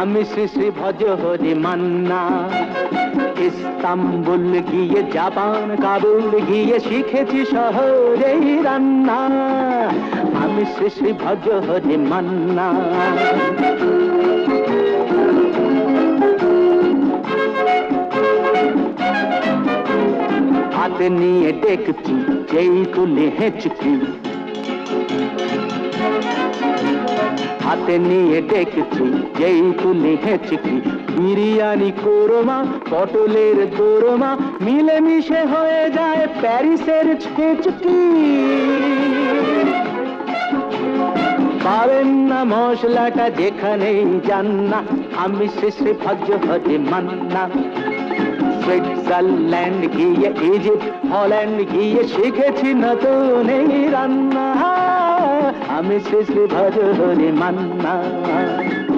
আমি শ্রী শ্রী ভজ হরি মান্না। ইস্তাম্বুল গিয়ে জাপান কাবুল গিয়ে শিখেছি শহরেই রান্না। আমি শ্রী শ্রী ভজ হরি মান্না। হাতে নিয়ে ডেকচি যেই তুলি হেঁচকি, হাতে নিয়ে ডেকচি যেই তুলি হেঁচকি। বিরিয়ানি কোরমা পটলের দোরমা মিলেমিশে হয়ে যায় প্যারিসের ছেচকি। পাবেন না মশলাটা যেখানেই যান না। আমি শ্রী শ্রী ভজ হরি মান্না। সুইজারল্যান্ড গিয়ে ইজিপ্ট হল্যান্ড গিয়ে শিখেছি নতুন এই রান্না। আমি শ্রী শ্রী ভজ হরি মান্না।